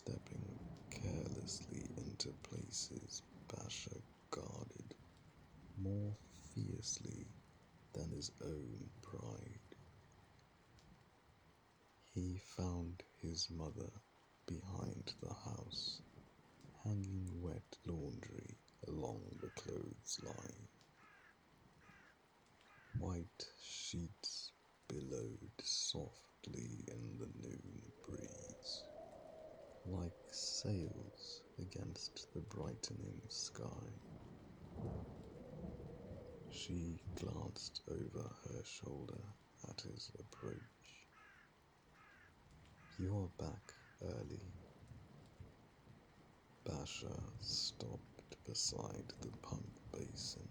stepping carelessly into places Basher guarded more fiercely than his own pride. He found his mother behind the house, hanging wet laundry along the clothesline. White sheets billowed softly in the noon breeze, like sails against the brightening sky. She glanced over her shoulder at his approach. "You're back early." Basher stopped beside the pump basin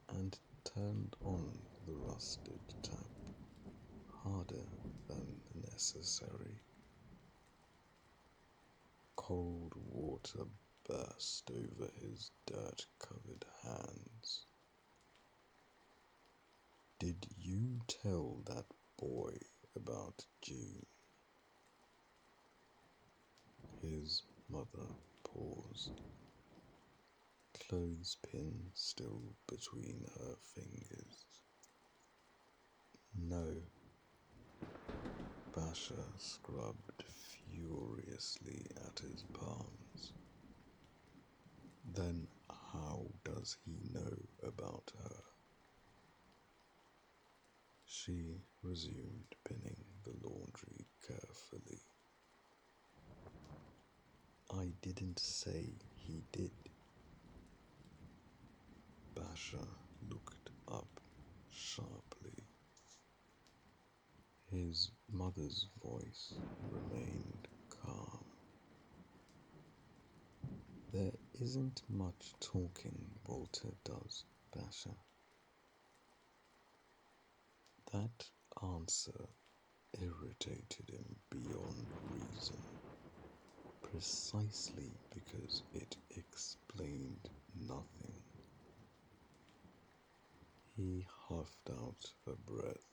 and turned on the rusted tap harder than necessary. Cold water burst over his dirt-covered hands. "Did you tell that boy about June?" His mother paused, clothespin still between her fingers. "No." Basher scrubbed furiously at his palms. "Then how does he know about her?" She resumed pinning the laundry carefully. "I didn't say he did." Basher looked up sharply. His mother's voice remained calm. "There isn't much talking Walter does, Basher." That answer irritated him beyond reason, precisely because it explained nothing. He huffed out a breath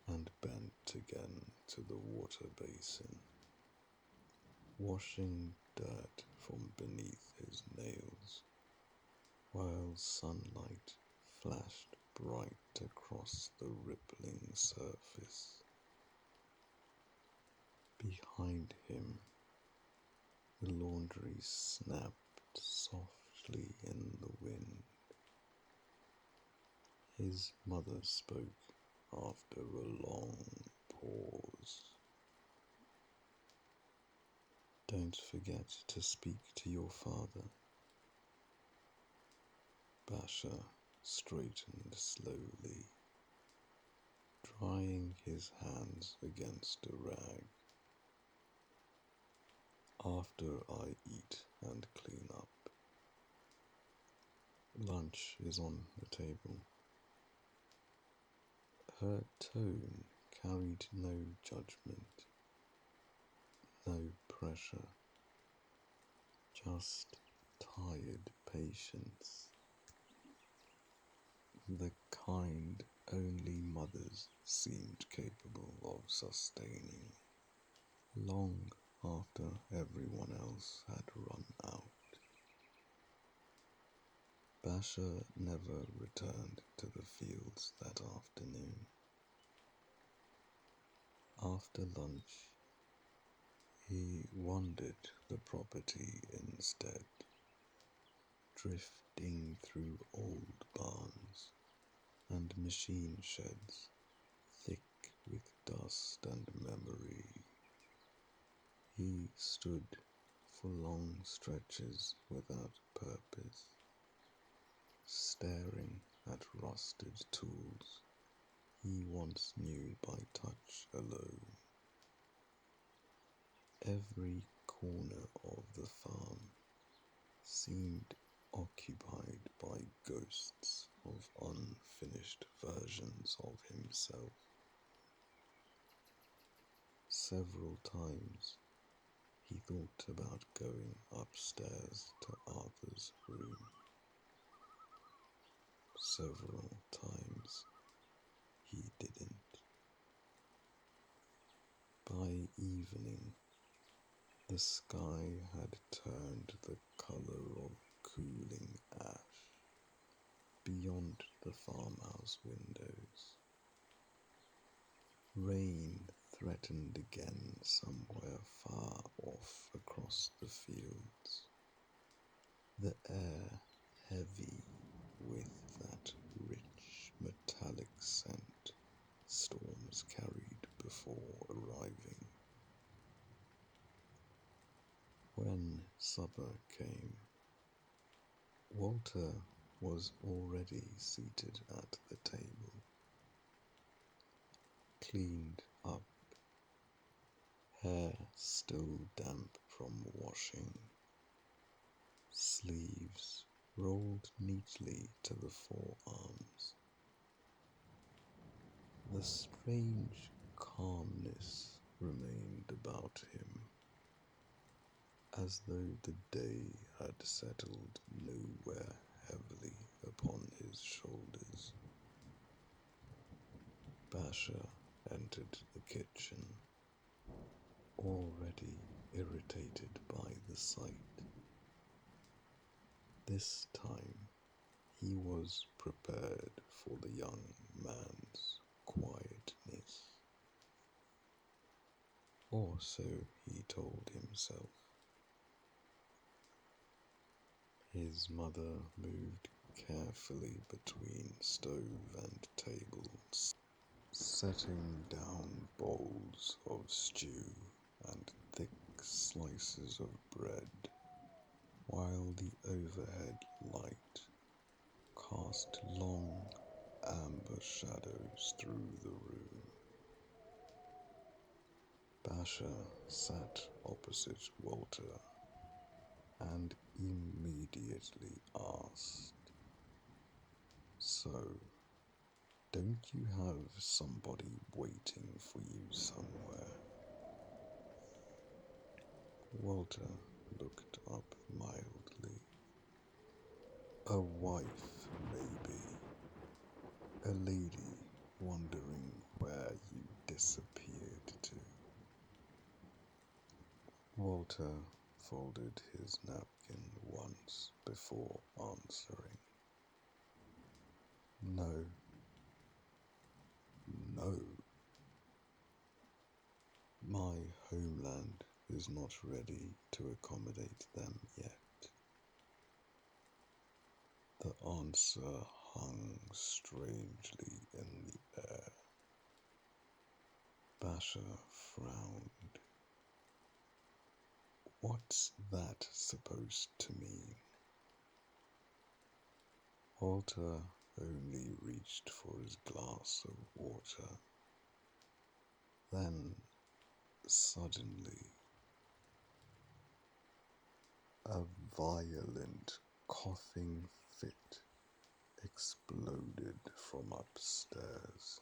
and bent again to the water basin, washing dirt from beneath his nails, while sunlight flashed bright across the rippling surface. Behind him, the laundry snapped softly in the wind. His mother spoke after a long pause. "Don't forget to speak to your father." Basher straightened slowly, drying his hands against a rag. "After I eat and clean up. Lunch is on the table." Her tone carried no judgment, no pressure, just tired patience. The kind only mothers seemed capable of sustaining, long after everyone else had run out. Basher never returned to the fields that afternoon. After lunch, he wandered the property instead, drifting through old barns and machine sheds thick with dust and memory. He stood for long stretches without purpose, staring at rusted tools he once knew by touch alone. Every corner of the farm seemed occupied by ghosts of unfinished versions of himself. Several times he thought about going upstairs to Arthur's room. Several times he didn't. By evening, The sky had turned the colour of cooling ash beyond the farmhouse windows. Rain threatened again somewhere far off across the fields, the air heavy with that rich metallic scent storms carried before arriving. When supper came, Walter was already seated at the table, cleaned up, hair still damp from washing, sleeves rolled neatly to the forearms. The strange calmness remained about him, as though the day had settled nowhere heavily upon his shoulders. Basher entered the kitchen, already irritated by the sight. This time he was prepared for the young man's quietness. Or so he told himself. His mother moved carefully between stove and table, setting down bowls of stew and thick slices of bread, while the overhead light cast long amber shadows through the room. Basher sat opposite Walter and immediately asked, "So, don't you have somebody waiting for you somewhere?" Walter looked up mildly. "A wife, maybe. A lady wondering where you disappeared to." Walter folded his napkin once before answering. "No, no. My homeland is not ready to accommodate them yet." The answer hung strangely in the air. Basher frowned. "What's that supposed to mean?" Walter only reached for his glass of water. Then, suddenly, a violent coughing fit exploded from upstairs.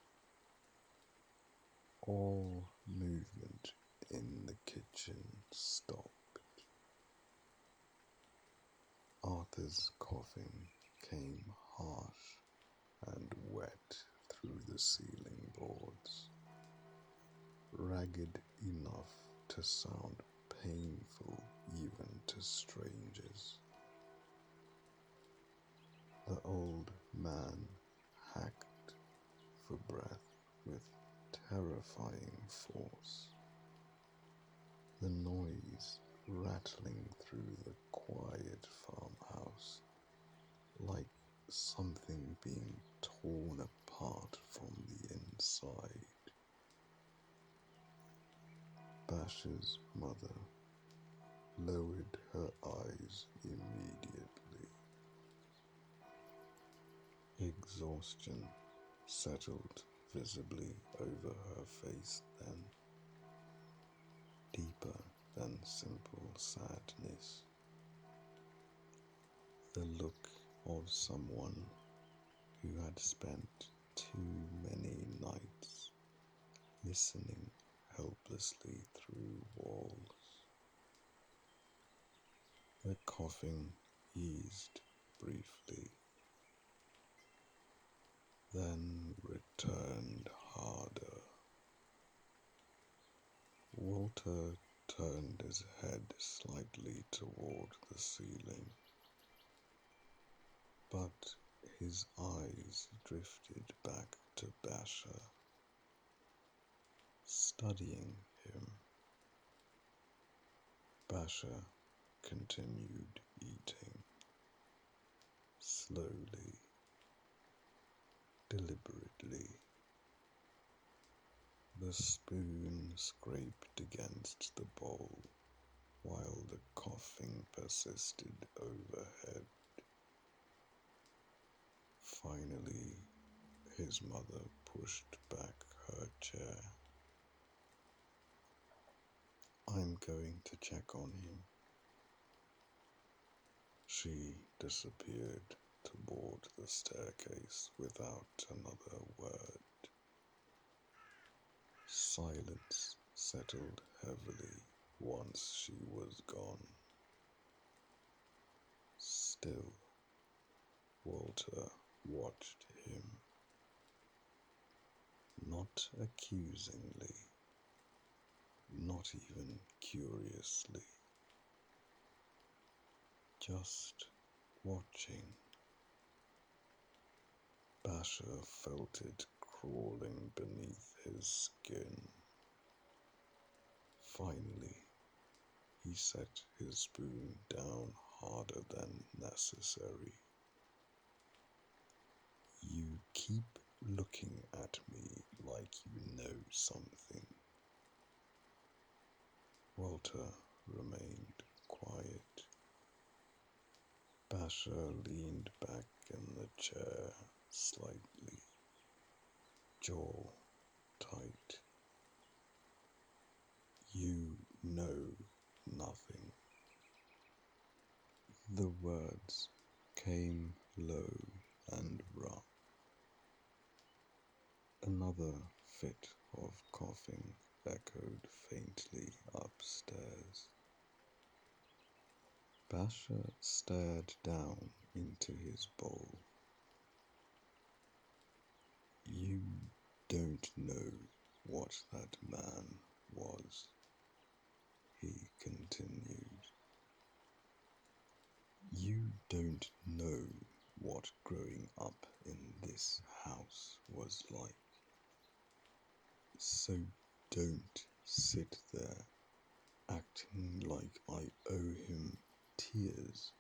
All movement in the kitchen stopped. Arthur's coughing came harsh and wet through the ceiling boards, ragged enough to sound painful even to strangers. The old man hacked for breath with terrifying force, the noise rattling through the quiet farmhouse like something being torn apart from the inside. Basher's mother lowered her eyes immediately. Exhaustion settled visibly over her face then, deeper than simple sadness. The look of someone who had spent too many nights listening helplessly through walls. The coughing eased briefly, then returned harder. Walter turned his head slightly toward the ceiling, but his eyes drifted back to Basher, studying him. Basher continued eating, slowly, deliberately. The spoon scraped against the bowl, while the coughing persisted overhead. Finally, his mother pushed back her chair. "I'm going to check on him." She disappeared toward the staircase without another word. Silence settled heavily once she was gone. Still, Walter watched him, not accusingly, not even curiously, just watching. Basher felt it crawling beneath his skin. Finally, he set his spoon down harder than necessary. "You keep looking at me like you know something." Walter remained quiet. Basher leaned back in the chair slightly, jaw tight. "You know nothing." The words came low and rough. Another fit of coughing echoed faintly upstairs. Basher stared down into his bowl. "You don't know what that man was," he continued. "You don't know what growing up in this house was like. So don't sit there acting like I owe him tears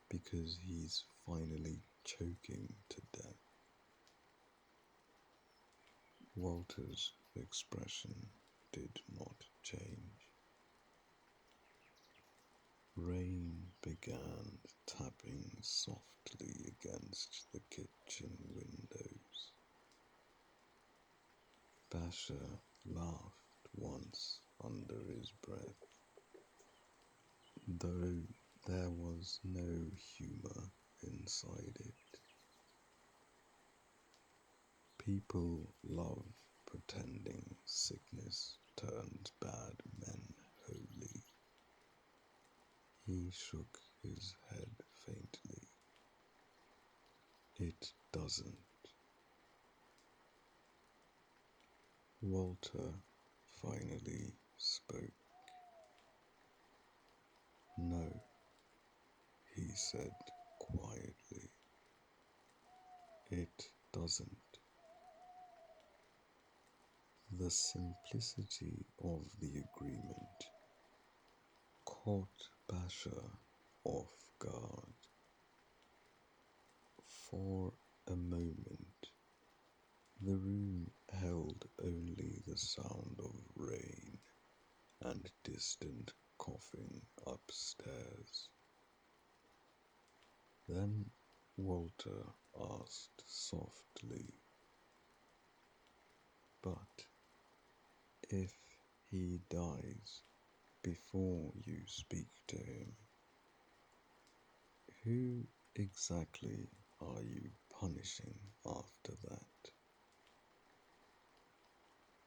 because he's finally choking to death." Walter's expression did not change. Rain began tapping softly against the kitchen windows. Basher laughed once under his breath, though there was no humor inside it. People love pretending sickness turns bad men holy. He shook his head faintly. "It doesn't." Walter finally spoke. "No," he said quietly. "It doesn't." The simplicity of the agreement caught Basher off guard. For a moment, the room held only the sound of rain and distant coughing upstairs. Then Walter asked softly, "But if he dies before you speak to him, who exactly are you punishing after that?"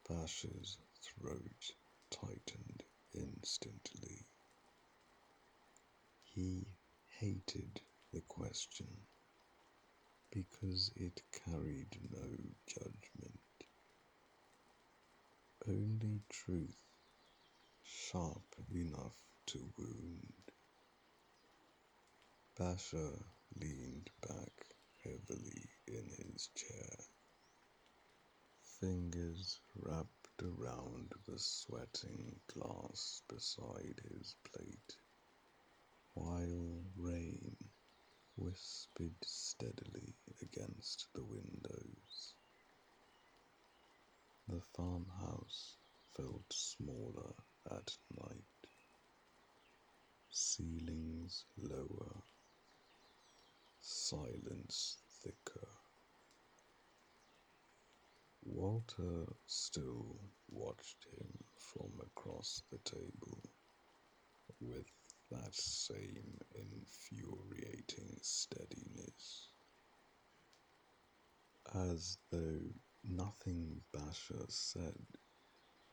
Basher's throat tightened instantly. He hated the question because it carried no judgment, only truth sharp enough to wound. Basher leaned back heavily in his chair, fingers wrapped around the sweating glass beside his plate, while rain whispered steadily against the windows. The farmhouse felt smaller at night, ceilings lower, silence thicker. Walter still watched him from across the table with that same infuriating steadiness, as though nothing Basher said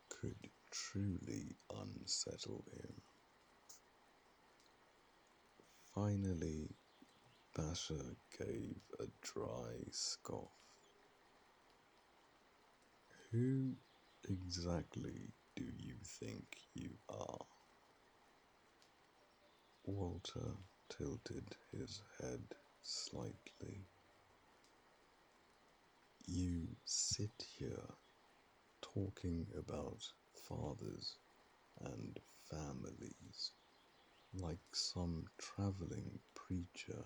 could truly unsettle him. Finally, Basher gave a dry scoff. Who exactly do you think you are? Walter tilted his head slightly. You sit here talking about fathers and families like some traveling preacher.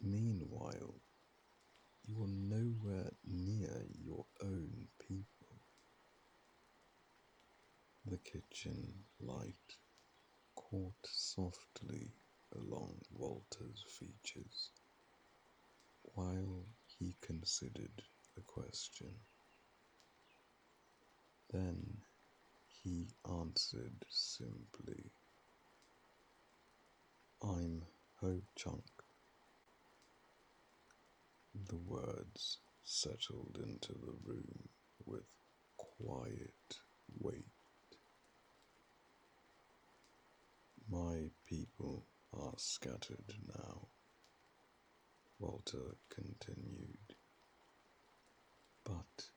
Meanwhile, you're nowhere near your own people. The kitchen light caught softly along Walter's features while he considered the question. Then he answered simply, I'm Ho Chunk. The words settled into the room with quiet weight. My people are scattered now, Walter continued, but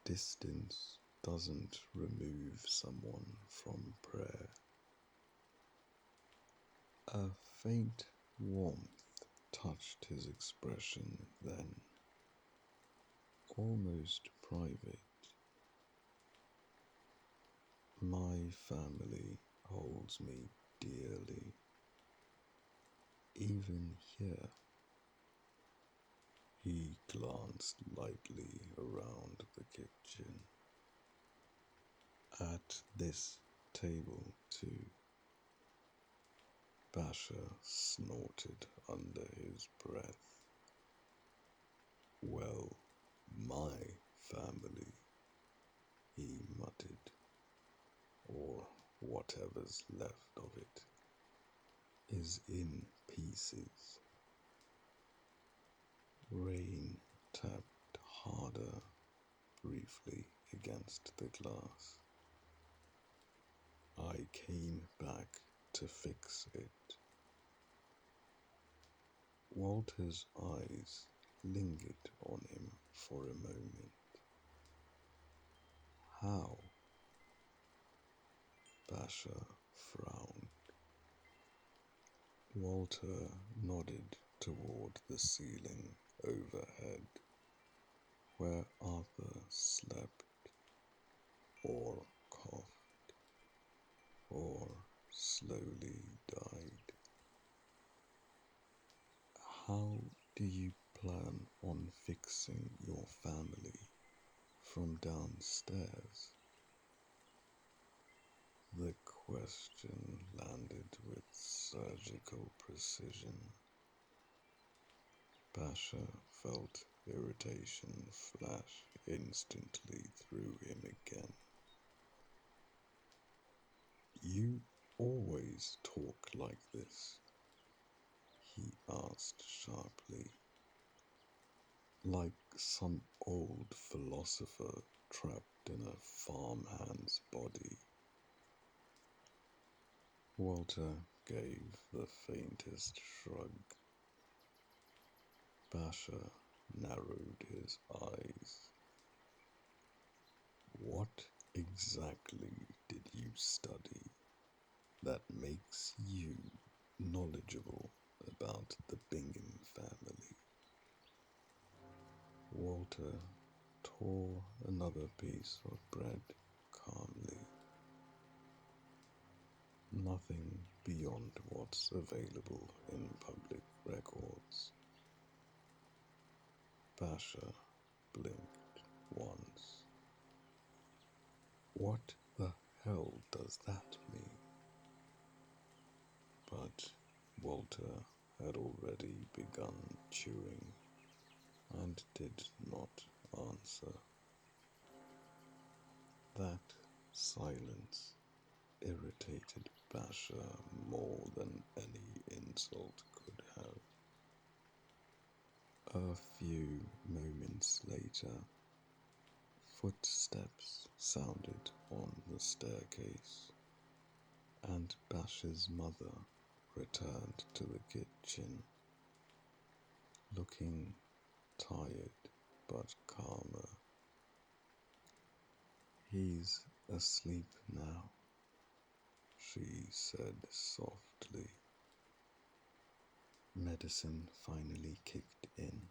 distance doesn't remove someone from prayer. A faint warmth touched his expression then, almost private. My family holds me dearly, even here. He glanced lightly around the kitchen. At this table, too. Basher snorted under his breath. Well, my family, he muttered, or whatever's left of it, is in pieces. Rain tapped harder briefly against the glass. I came back to fix it. Walter's eyes lingered on him for a moment. How? Basher frowned. Walter nodded toward the ceiling overhead, where Arthur slept, or coughed, or slowly died. How do you plan on fixing your family from downstairs? The question landed with surgical precision. Basher felt irritation flash instantly through him again. You always talk like this, he asked sharply, like some old philosopher trapped in a farmhand's body. Walter gave the faintest shrug. Basher narrowed his eyes. What exactly did you study that makes you knowledgeable about the Bingham family? Walter tore another piece of bread calmly. Nothing beyond what's available in public records. Basher blinked once. What the hell does that mean? But Walter had already begun chewing and did not answer. That silence irritated Basher more than any insult could have. A few moments later, footsteps sounded on the staircase, and Basher's mother returned to the kitchen, looking tired but calmer. He's asleep now, she said softly. Medicine finally kicked in.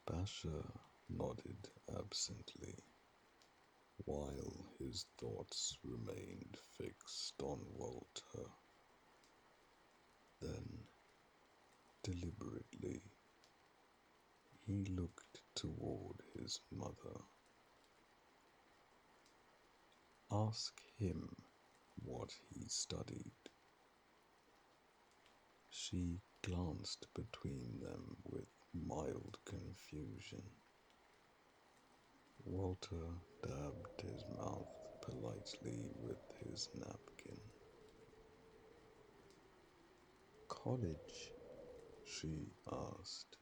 Basher nodded absently, while his thoughts remained fixed on Walter. Then, deliberately, he looked toward his mother. Ask him what he studied. She glanced between them with mild confusion. Walter dabbed his mouth politely with his napkin. College? She asked.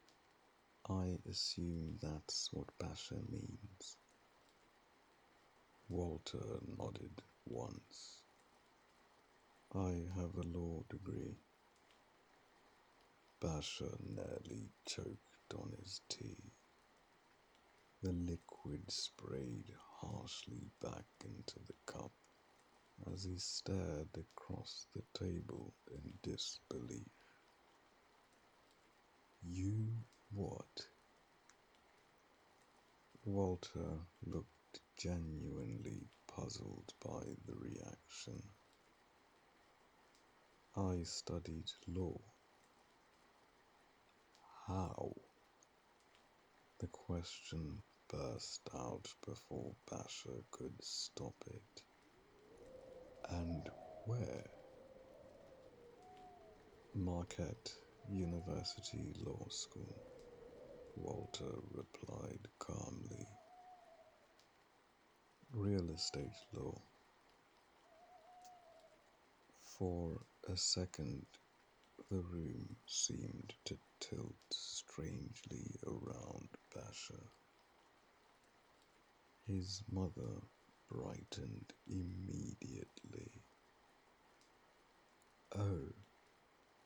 I assume that's what Basher means. Walter nodded once. I have a law degree. Basher nearly choked on his tea. The liquid sprayed harshly back into the cup as he stared across the table in disbelief. You what? Walter looked genuinely puzzled by the reaction. I studied law. How? The question burst out before Basher could stop it. And where? Marquette University Law School, Walter replied calmly. Real estate law. For a second, the room seemed to tilt strangely around Basher. His mother brightened immediately. Oh,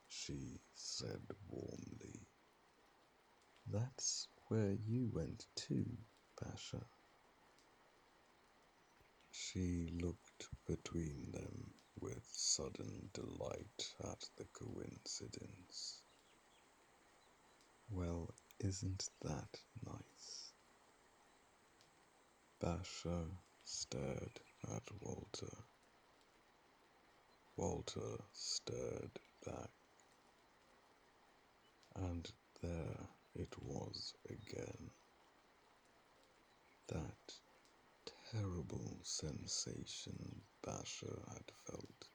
she said warmly. That's where you went too, Basher. She looked between them with sudden delight at the coincidence. Well, isn't that nice? Basher stared at Walter. Walter stared back. And there it was again. That terrible sensation Basher had felt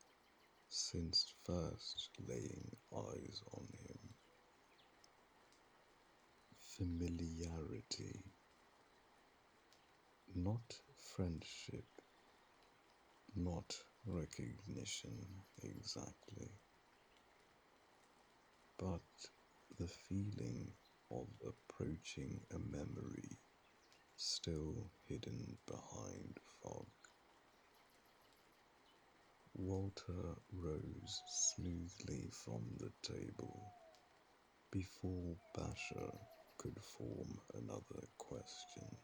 since first laying eyes on him. Familiarity. Not friendship, not recognition exactly, but the feeling of approaching a memory still hidden behind fog. Walter rose smoothly from the table before Basher could form another question.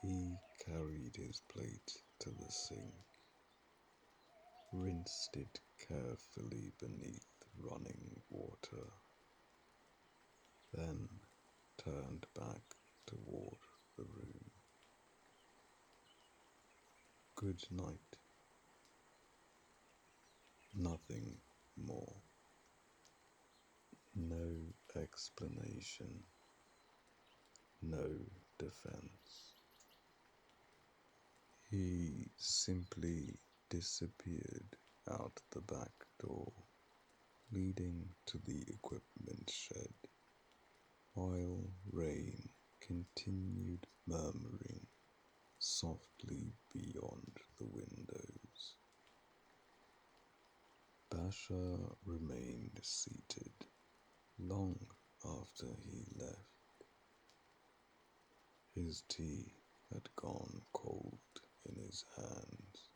He carried his plate to the sink, rinsed it carefully beneath running water, then turned back toward the room. Good night. Nothing more. No explanation. No defense. He simply disappeared out the back door, leading to the equipment shed, while rain continued murmuring softly beyond the windows. Basher remained seated long after he left. His tea had gone cold in his hands.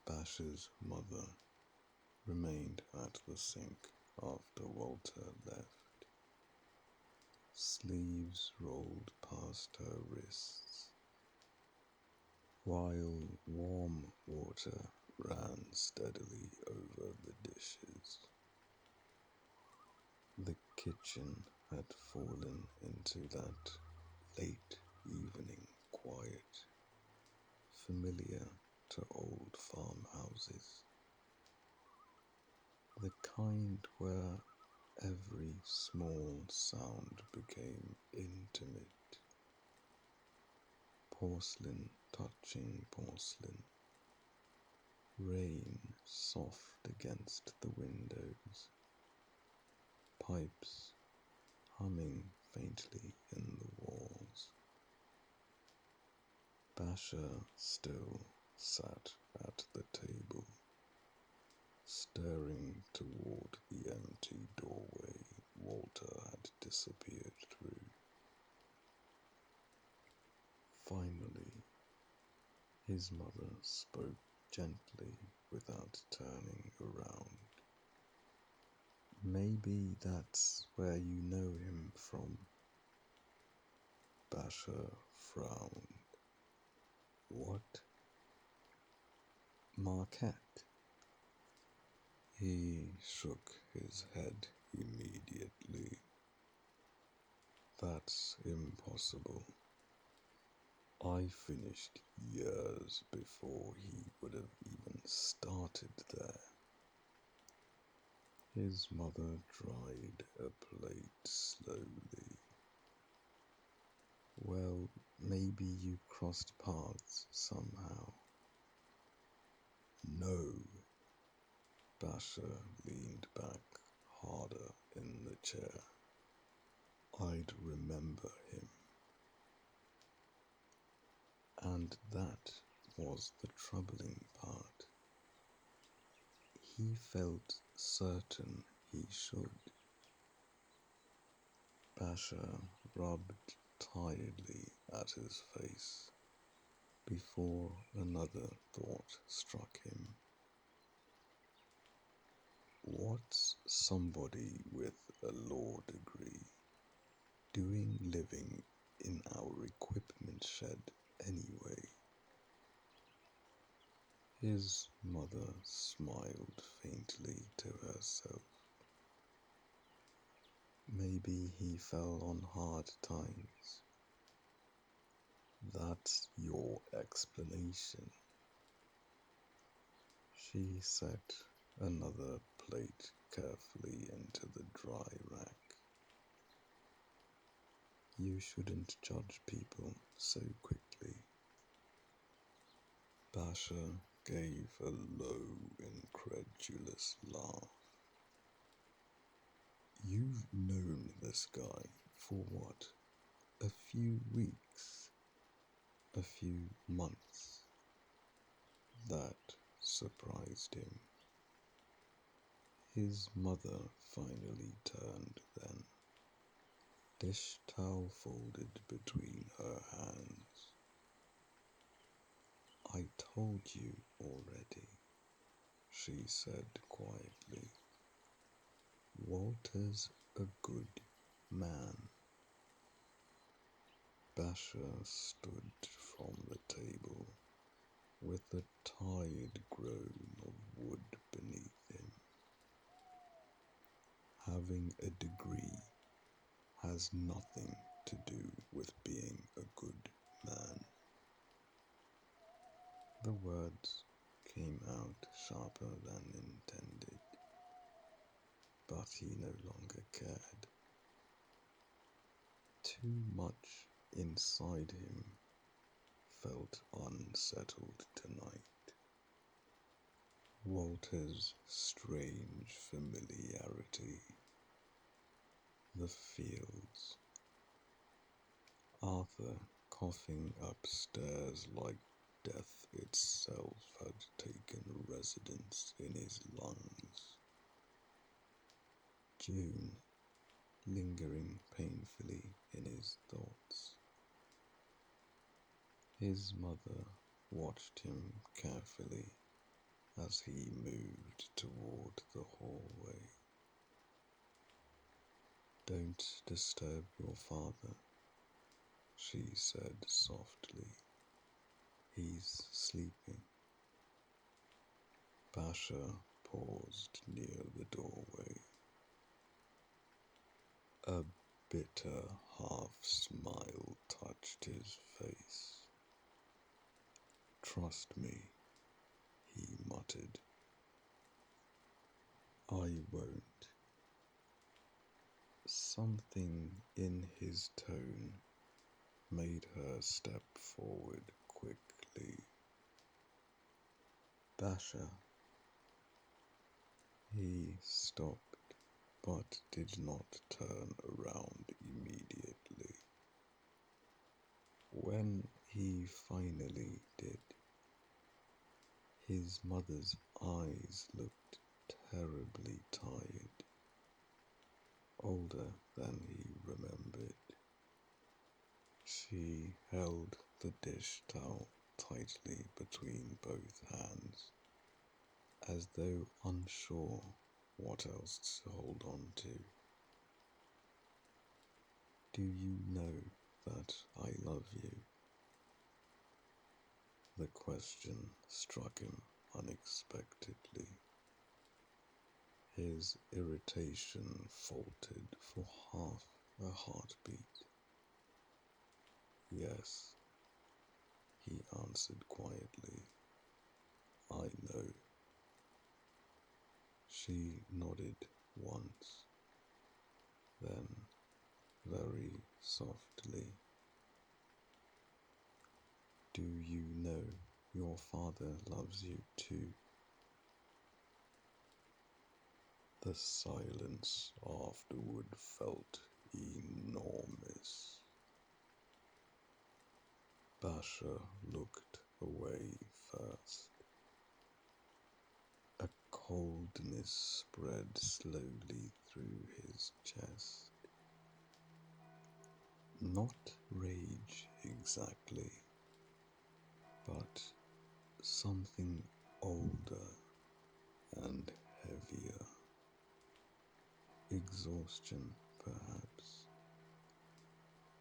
Basher's mother remained at the sink after Walter left. Sleeves rolled past her wrists, while warm water ran steadily over the dishes. The kitchen had fallen into that late evening quiet, familiar to old farmhouses, the kind where every small sound became intimate, porcelain touching porcelain, rain soft against the windows, pipes humming faintly in the walls. Basher still sat at the table, staring toward the empty doorway Walter had disappeared through. Finally, his mother spoke gently without turning around. Maybe that's where you know him from. Basher frowned. What? Marquette? He shook his head immediately. That's impossible. I finished years before he would have even started there. His mother dried a plate slowly. Well, maybe you crossed paths somehow. No. Basher leaned back harder in the chair. I'd remember him. And that was the troubling part. He felt certain he should. Basher rubbed tiredly at his face before another thought struck him. What's somebody with a law degree doing living in our equipment shed anyway? His mother smiled faintly to herself. Maybe he fell on hard times. That's your explanation. She set another plate carefully into the dry rack. You shouldn't judge people so quickly. Basher gave a low, incredulous laugh. You've known this guy for what? A few weeks? A few months? That surprised him. His mother finally turned then, dish towel folded between her hands. I told you already, she said quietly. Walter's a good man. Basher stood from the table with a tired groan of wood beneath him. Having a degree has nothing to do with being a good man. The words came out sharper than intended, but he no longer cared. Too much inside him felt unsettled tonight. Walter's strange familiarity, the fields, Arthur coughing upstairs like death itself had taken residence in his lungs. June lingering painfully in his thoughts. His mother watched him carefully as he moved toward the hallway. "Don't disturb your father," she said softly. "He's sleeping." Basher paused near the doorway. A bitter half-smile touched his face. "Trust me," he muttered. "I won't." Something in his tone made her step forward quickly. "Basher." He stopped, but did not turn around immediately. When he finally did, his mother's eyes looked terribly tired, older than he remembered. She held the dish towel tightly between both hands, as though unsure what else to hold on to. "Do you know that I love you?" The question struck him unexpectedly. His irritation faltered for half a heartbeat. "Yes," he answered quietly. "I know." She nodded once, then very softly. "Do you know your father loves you too?" The silence afterward felt enormous. Basher looked away first. A coldness spread slowly through his chest. Not rage exactly, but something older and heavier. Exhaustion, perhaps.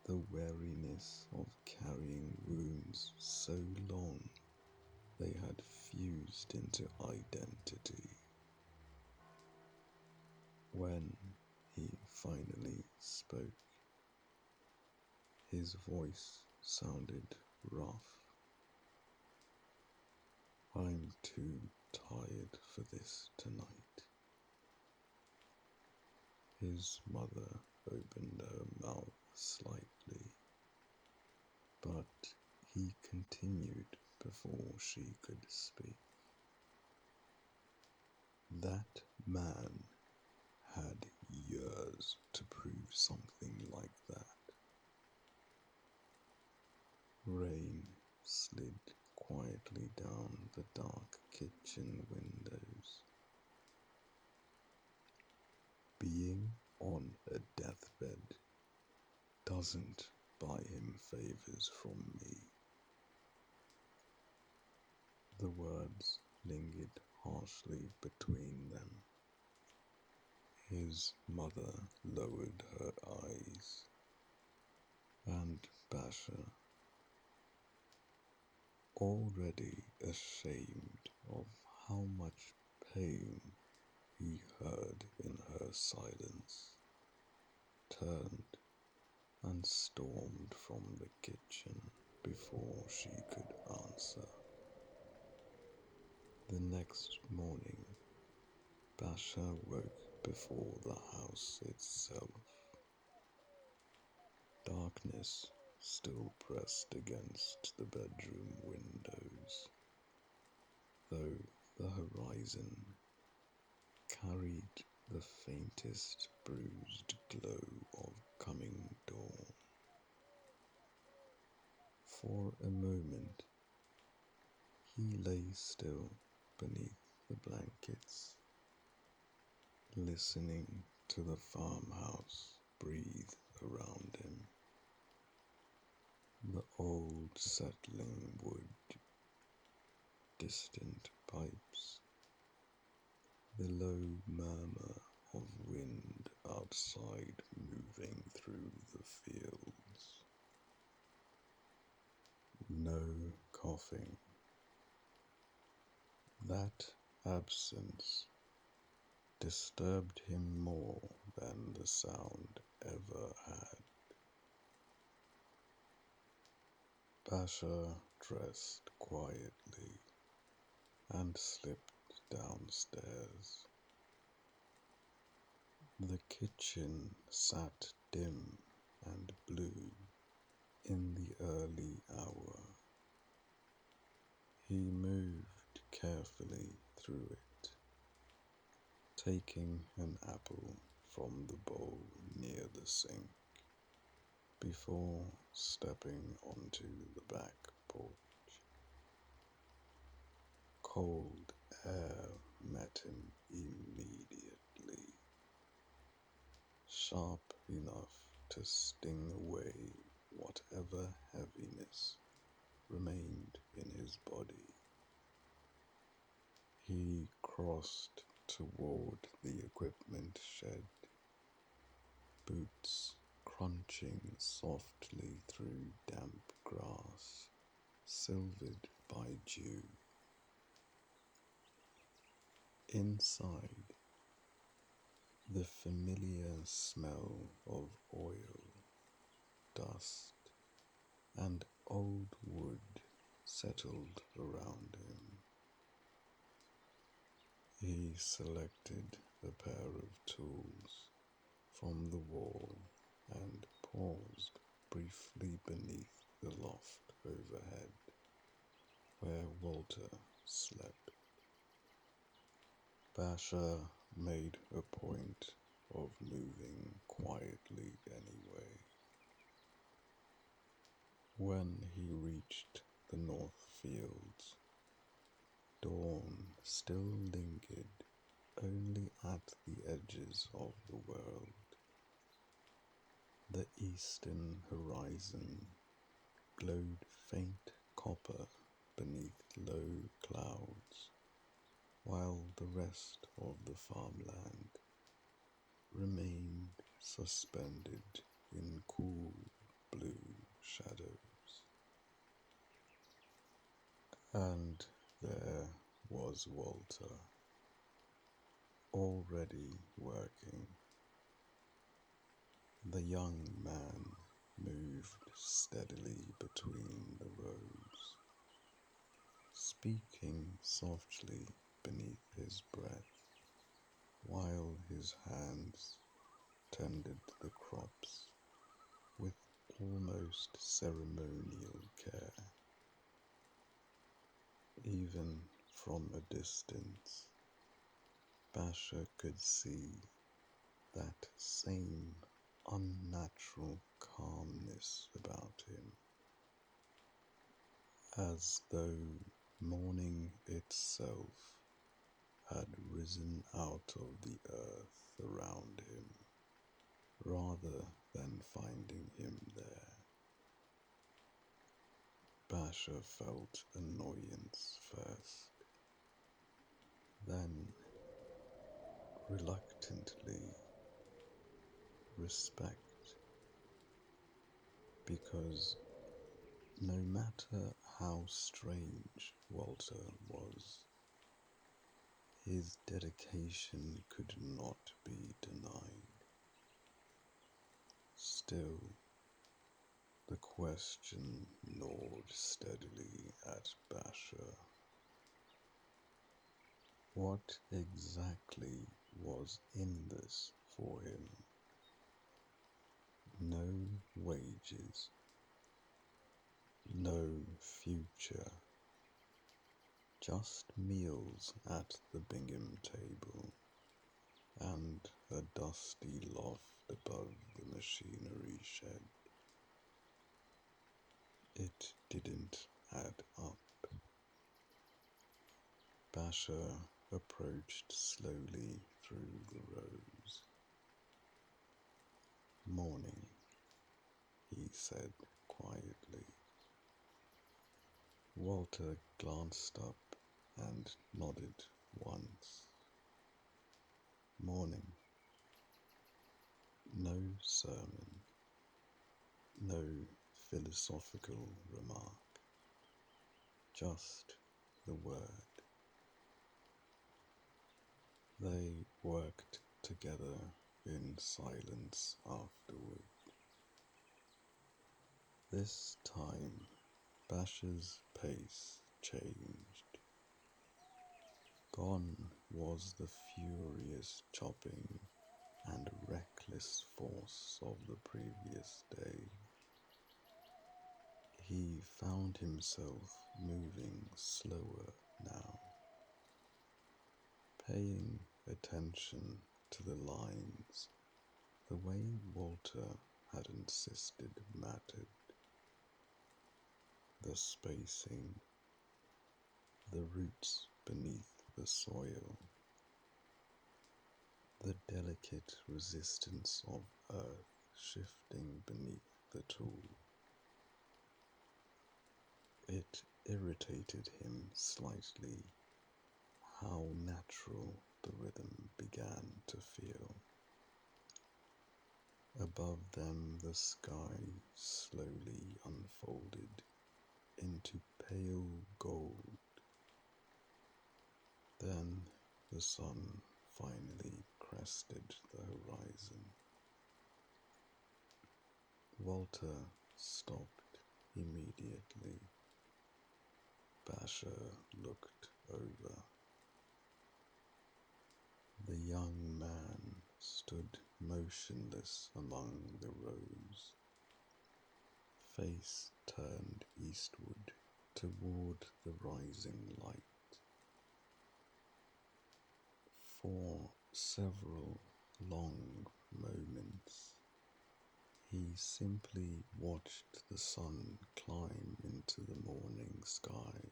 The weariness of carrying wounds so long they had fused into identity. When he finally spoke, his voice sounded rough. "I'm too tired for this tonight." His mother opened her mouth slightly, but he continued before she could speak. "That man had years to prove something like that." Rain slid quietly down the dark kitchen windows. Being on a deathbed doesn't buy him favors from me. The words lingered harshly between them. His mother lowered her eyes. and Basher, already ashamed of how much pain he heard in her silence, turned and stormed from the kitchen before she could answer. The next morning, Basher woke before the house itself. Darkness still pressed against the bedroom windows, though the horizon carried the faintest bruised glow of coming dawn. For a moment, he lay still beneath the blankets, listening to the farmhouse breathe around him. The old settling wood, distant pipes, the low murmur of wind outside moving through the fields. No coughing. That absence disturbed him more than the sound ever had. Basher dressed quietly and slipped downstairs. The kitchen sat dim and blue in the early hour. He moved carefully through it, taking an apple from the bowl near the sink before stepping onto the back porch. Cold air met him immediately, sharp enough to sting away whatever heaviness remained in his body. He crossed toward the equipment shed, boots crunching softly through damp grass, silvered by dew. Inside, the familiar smell of oil, dust, and old wood settled around him. He selected a pair of tools from the wall and paused briefly beneath the loft overhead, where Walter slept. Basher made a point of moving quietly anyway. When he reached the north fields, dawn still lingered only at the edges of the world. The eastern horizon glowed faint copper beneath low clouds, while the rest of the farmland remained suspended in cool blue shadows. And there was Walter, already working. The young man moved steadily between the rows, speaking softly beneath his breath, while his hands tended the crops with almost ceremonial care. Even from a distance, Basher could see that same unnatural calmness about him, as though morning itself had risen out of the earth around him, rather than finding him there. Basher felt annoyance first, then reluctantly respect, because no matter how strange Walter was, his dedication could not be denied. Still, the question gnawed steadily at Basher. What exactly was in this for him? No wages, no future, just meals at the Bingham table and a dusty loft above the machinery shed. It didn't add up. Basher approached slowly through the rows. "Morning," he said quietly. Walter glanced up and nodded once. "Morning." No sermon, no philosophical remark, just the word. They worked together in silence afterward. This time, Basher's pace changed. Gone was the furious chopping and reckless force of the previous day. He found himself moving slower now, paying attention to the lines the way Walter had insisted mattered. The spacing, the roots beneath the soil, the delicate resistance of earth shifting beneath the tool. It irritated him slightly how natural the rhythm began to feel. Above them the sky slowly unfolded into pale gold. Then the sun finally crested the horizon. Walter stopped immediately. Basher looked over. The young man stood motionless among the rows, face turned eastward toward the rising light. For several long moments, he simply watched the sun climb into the morning sky,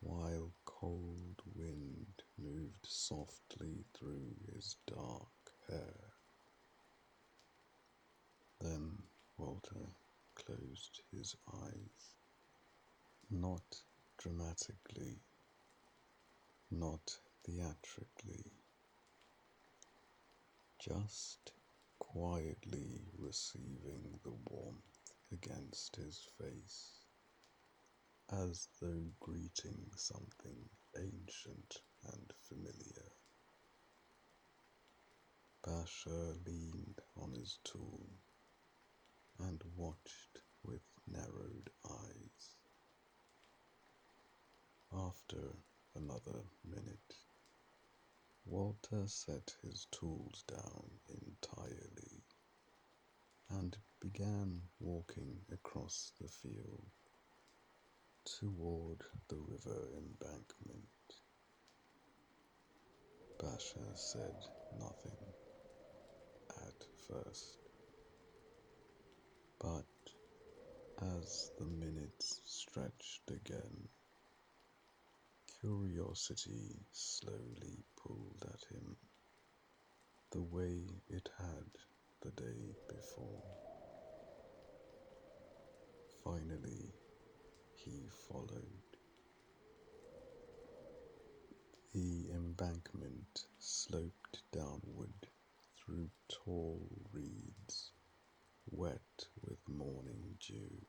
while cold wind moved softly through his dark hair. Then Walter closed his eyes. Not dramatically, not theatrically, just quietly receiving the warmth against his face, as though greeting something ancient and familiar. Basher leaned on his tool and watched with narrowed eyes. After another minute, Walter set his tools down entirely and began walking across the field toward the river embankment. Basher said nothing at first, but as the minutes stretched again, curiosity slowly pulled at him, the way it had the day before. Finally, he followed. The embankment sloped downward through tall reeds, wet with morning dew.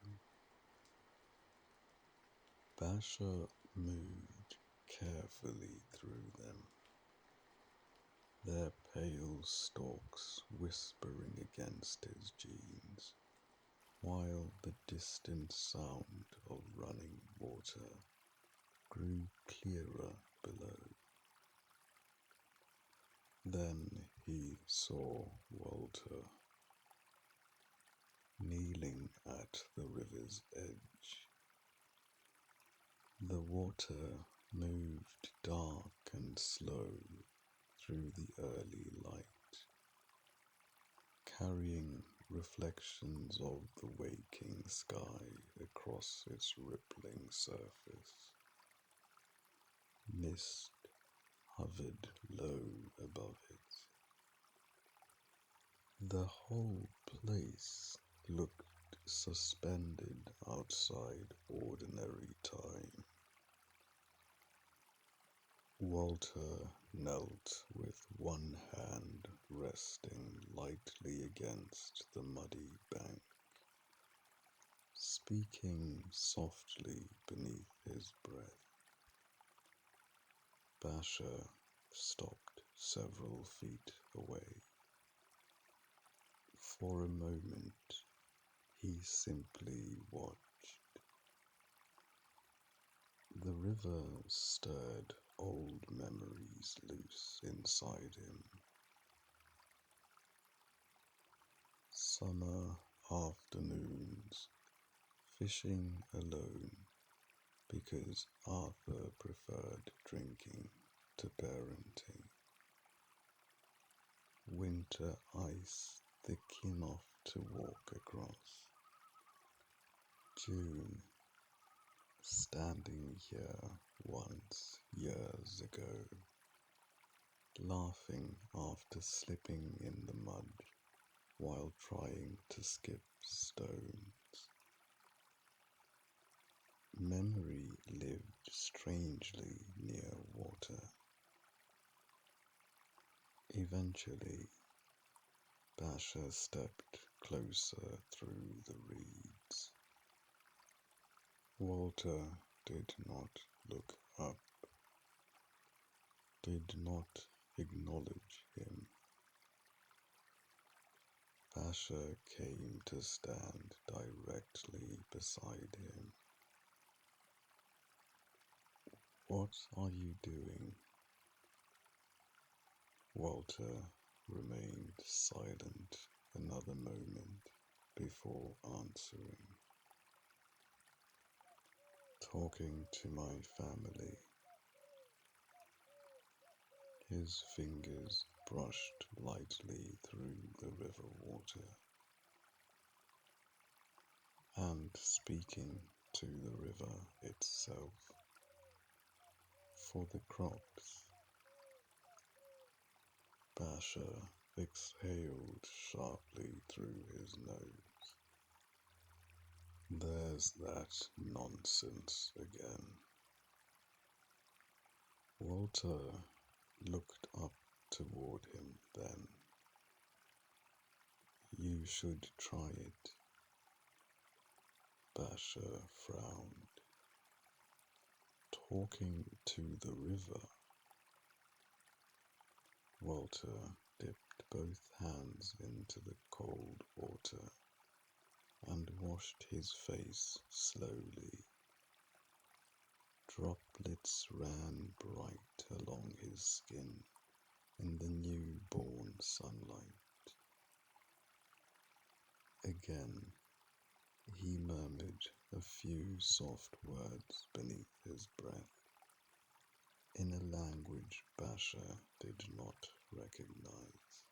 Basher moved carefully through them, their pale stalks whispering against his jeans, while the distant sound of running water grew clearer below. Then he saw Walter kneeling at the river's edge. The water moved dark and slow through the early light, carrying reflections of the waking sky across its rippling surface. Mist hovered low above it. The whole place looked suspended outside ordinary time. Walter knelt with one hand resting lightly against the muddy bank, speaking softly beneath his breath. Basher stopped several feet away. For a moment, he simply watched. The river stirred old memories loose inside him. Summer afternoons, fishing alone because Arthur preferred drinking to parenting. Winter ice thick enough to walk across. June, standing here once years ago, laughing after slipping in the mud while trying to skip stones. Memory lived strangely near water. Eventually, Basher stepped closer through the reeds. Walter did not look up, did not acknowledge him. Basher came to stand directly beside him. "What are you doing?" Walter remained silent another moment before answering. "Talking to my family." His fingers brushed lightly through the river water. "And speaking to the river itself. For the crops." Basher exhaled sharply through his nose. "There's that nonsense again." Walter looked up toward him then. "You should try it." Basher frowned. "Talking to the river." Walter dipped both hands into the cold water and washed his face slowly. Droplets ran bright along his skin in the newborn sunlight. Again, he murmured a few soft words beneath his breath, in a language Basher did not recognize.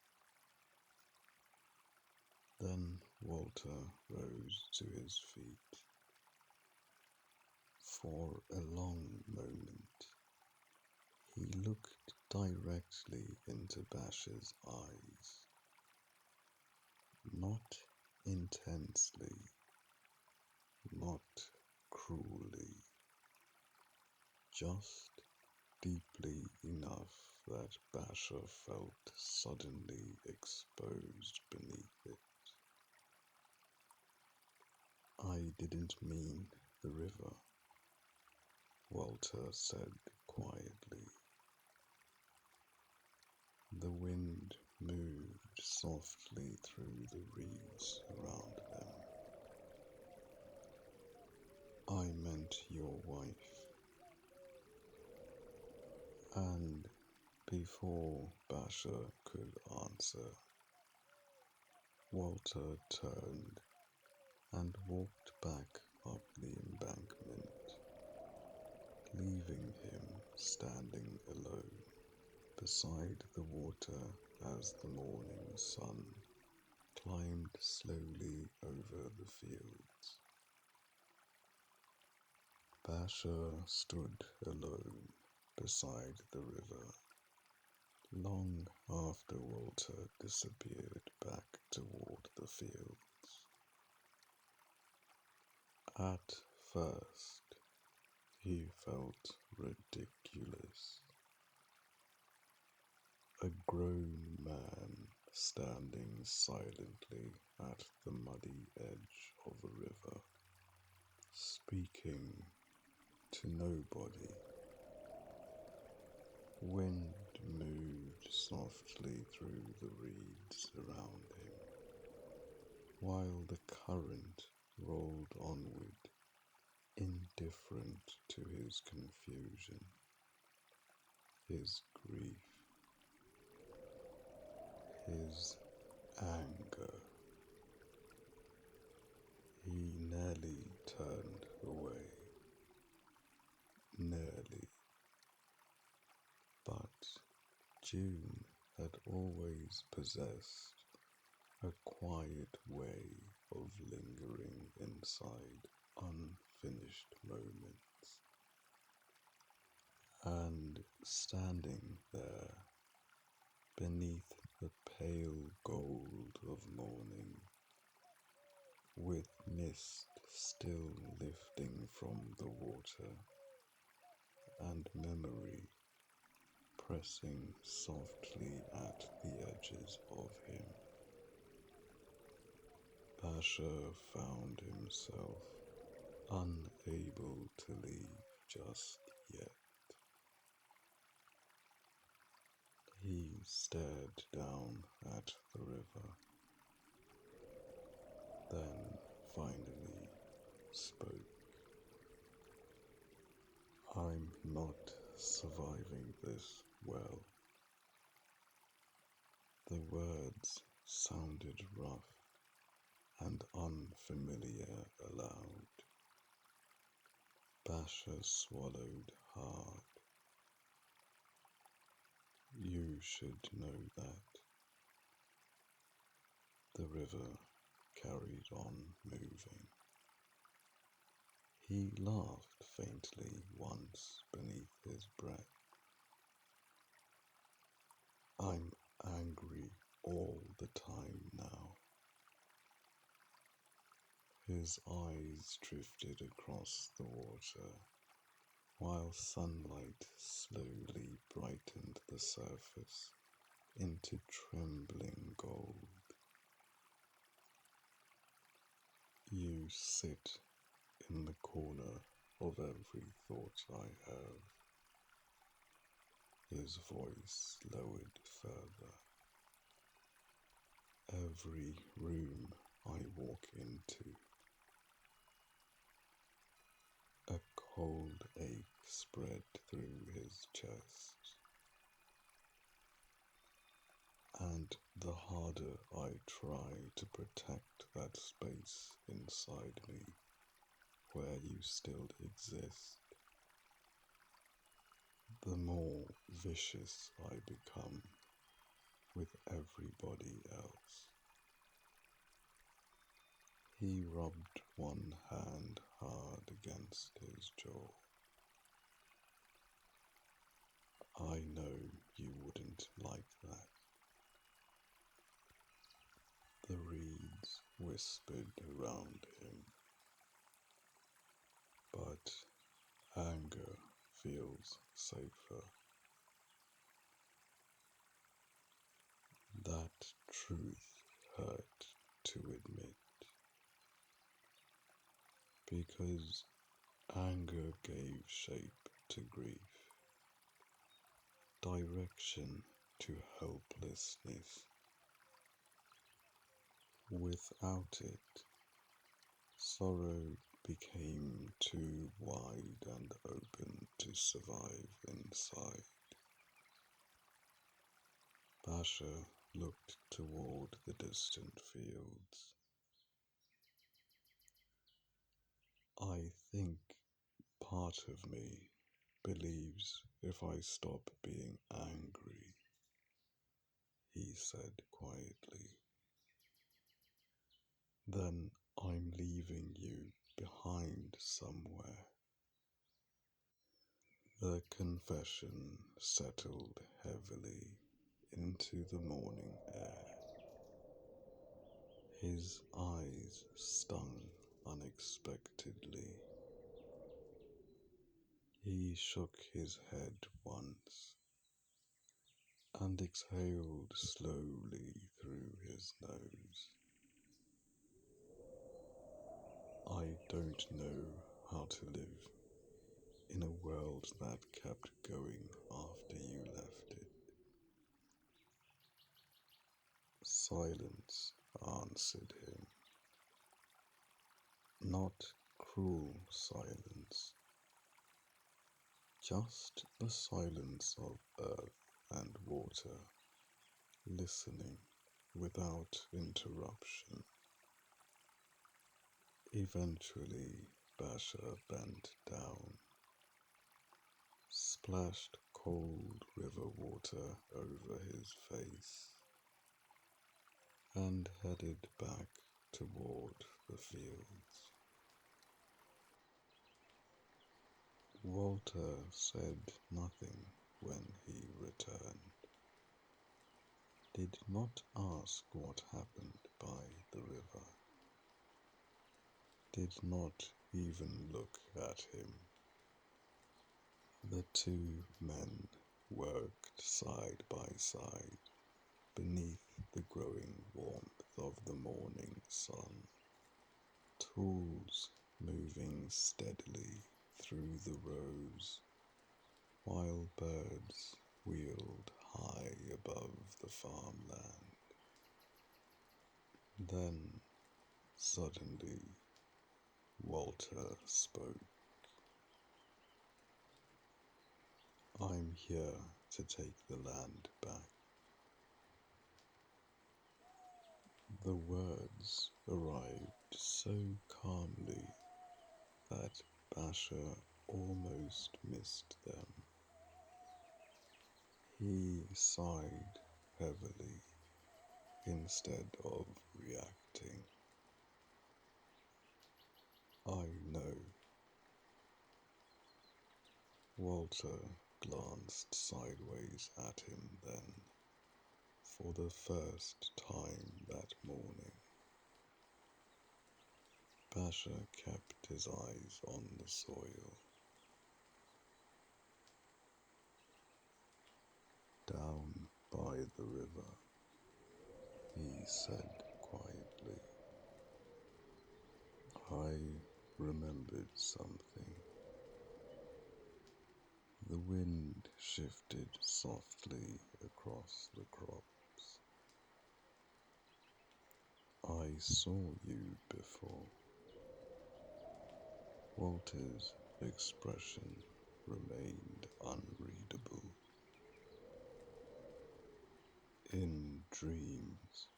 Then Walter rose to his feet. For a long moment, he looked directly into Basher's eyes. Not intensely, not cruelly, just deeply enough that Basher felt suddenly exposed beneath it. I didn't mean the river, Walter said quietly. The wind moved softly through the reeds around them. I meant your wife. And before Basher could answer, Walter turned and walked back up the embankment, leaving him standing alone beside the water as the morning sun climbed slowly over the fields. Basher stood alone beside the river long after Walter disappeared back toward the fields. At first, he felt ridiculous. A grown man standing silently at the muddy edge of a river, speaking to nobody. Wind moved softly through the reeds around him, while the current rolled onward, indifferent to his confusion, his grief, his anger. He nearly turned away, nearly. But June had always possessed a quiet way of lingering inside unfinished moments. And standing there, beneath the pale gold of morning, with mist still lifting from the water, and memory pressing softly at the edges of him, Basher found himself unable to leave just yet. He stared down at the river, then finally spoke. I'm not surviving this well. The words sounded rough and unfamiliar aloud. Basher swallowed hard. You should know that. The river carried on moving. He laughed faintly once beneath his breath. I'm angry all the time now. His eyes drifted across the water, while sunlight slowly brightened the surface into trembling gold. You sit in the corner of every thought I have. His voice lowered further. Every room I walk into, a cold ache spread through his chest, and the harder I try to protect that space inside me where you still exist, the more vicious I become with everybody else. He rubbed one hand hard against his jaw. I know you wouldn't like that. The reeds whispered around him, but anger feels safer. That truth hurt to admit. because anger gave shape to grief, direction to helplessness. Without it, sorrow became too wide and open to survive inside. Basher looked toward the distant fields. I think part of me believes if I stop being angry, he said quietly, then I'm leaving you behind somewhere. The confession settled heavily into the morning air. His eyes stung unexpectedly. He shook his head once and exhaled slowly through his nose. I don't know how to live in a world that kept going after you left it. Silence answered him. Not cruel silence, just the silence of earth and water, listening without interruption. Eventually, Basher bent down, splashed cold river water over his face, and headed back toward the fields. Walter said nothing when he returned, did not ask what happened by the river, did not even look at him. The two men worked side by side beneath the growing warmth of the morning sun, tools moving steadily through the rows, while birds wheeled high above the farmland. Then, suddenly, Walter spoke. I'm here to take the land back. The words arrived so calmly that Basher almost missed them. He sighed heavily instead of reacting. I know. Walter glanced sideways at him then, for the first time that morning. Basher kept his eyes on the soil. Down by the river, he said quietly, I remembered something. The wind shifted softly across the crops. I saw you before. Walter's expression remained unreadable. In dreams,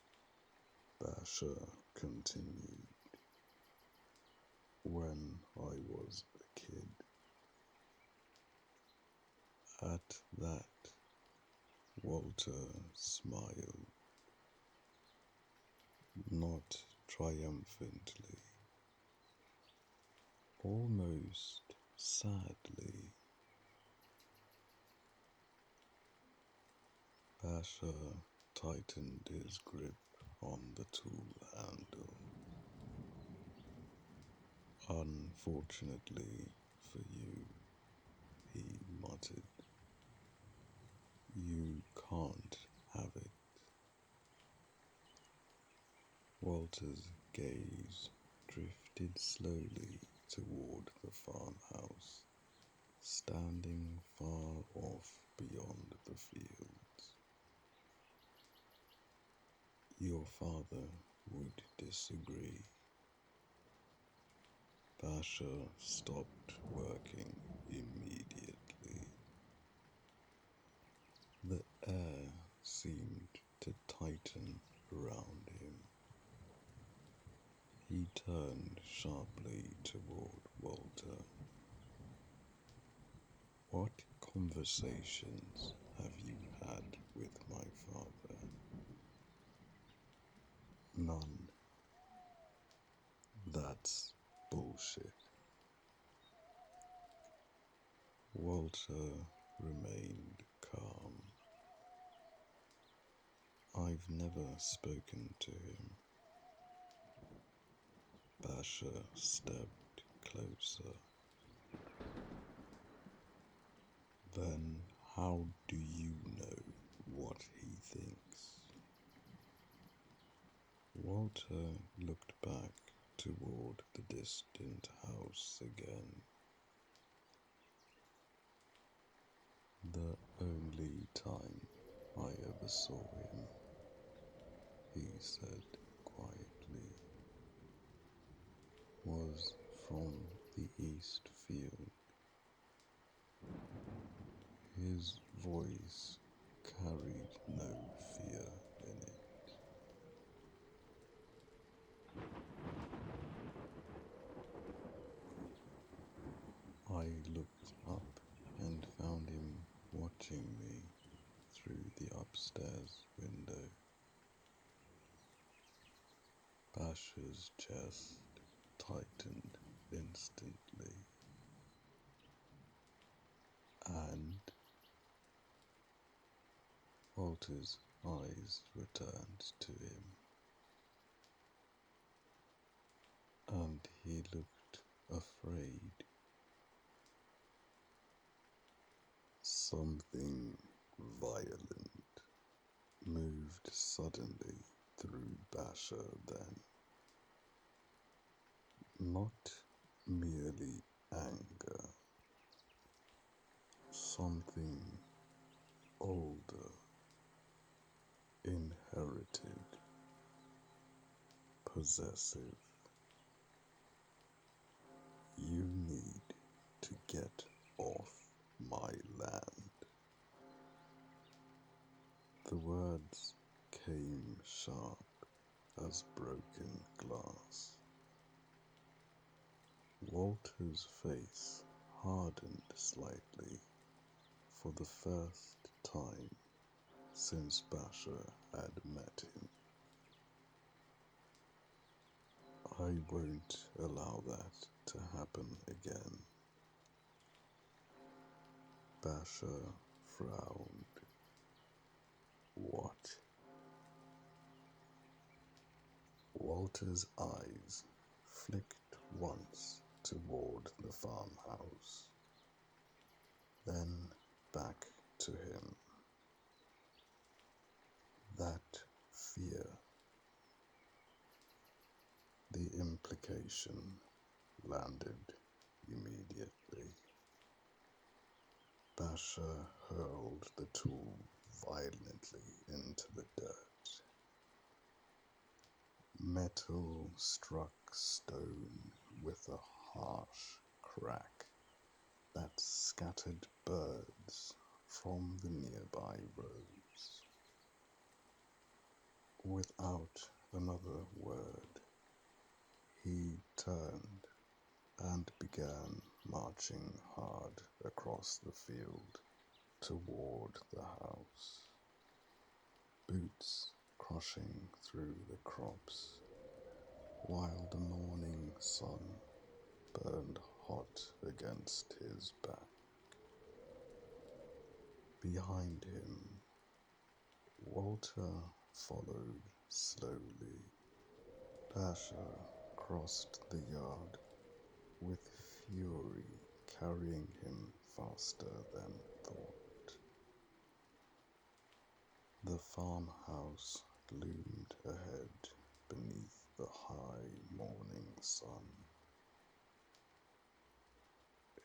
Basher continued, when I was a kid. At that, Walter smiled, not triumphantly, almost sadly. Basher tightened his grip on the tool handle. Unfortunately for you, he muttered, you can't have it. Walter's gaze drifted slowly toward the farmhouse, standing far off beyond the fields. Your father would disagree. Basher stopped working immediately. The air seemed to tighten around him. He turned sharply toward Walter. What conversations have you had with my father? None. That's bullshit. Walter remained calm. I've never spoken to him. Basher stepped closer. Then how do you know what he thinks? Walter looked back toward the distant house again. The only time I ever saw him, he said quietly, was from the east field. His voice carried no fear in it. I looked up and found him watching me through the upstairs window. Basher's chest tightened instantly, and Walter's eyes returned to him, and he looked afraid. Something violent moved suddenly through Basher then. Not merely anger, something older, inherited, possessive. You need to get off my land. The words came sharp as broken glass. Walter's face hardened slightly for the first time since Basher had met him. I won't allow that to happen again. Basher frowned. What? Walter's eyes flicked once toward the farmhouse, then back to him. That fear. The implication landed immediately. Basher hurled the tool violently into the dirt. Metal struck stone with a harsh crack that scattered birds from the nearby rows. Without another word, he turned and began marching hard across the field toward the house, boots crushing through the crops, while the morning sun burned hot against his back. Behind him, Walter followed slowly. Basher crossed the yard with fury, carrying him faster than thought. The farmhouse loomed ahead beneath the high morning sun.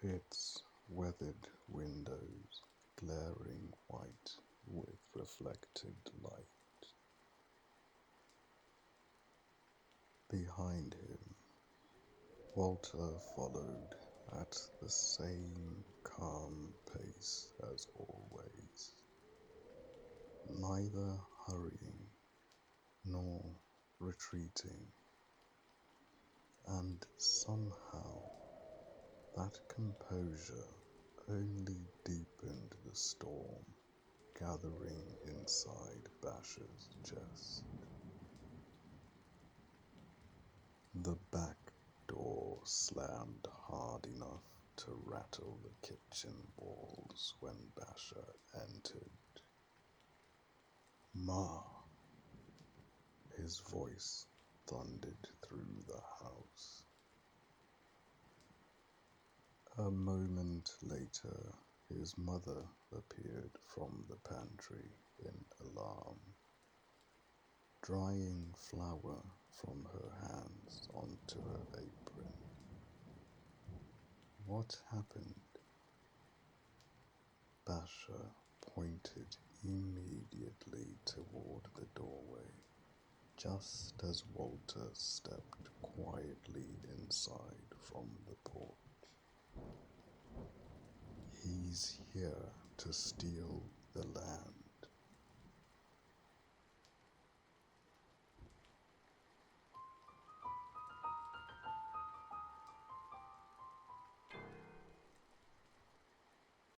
its weathered windows glaring white with reflected light. Behind him, Walter followed at the same calm pace as always, neither hurrying nor retreating, and somehow that composure only deepened the storm gathering inside Basher's chest. The back door slammed hard enough to rattle the kitchen walls when Basher entered. "Ma!" His voice thundered through the house. A moment later, his mother appeared from the pantry in alarm, drying flour from her hands onto her apron. "What happened?" Basher pointed immediately toward the doorway, just as Walter stepped quietly inside from the porch. "He's here to steal the land."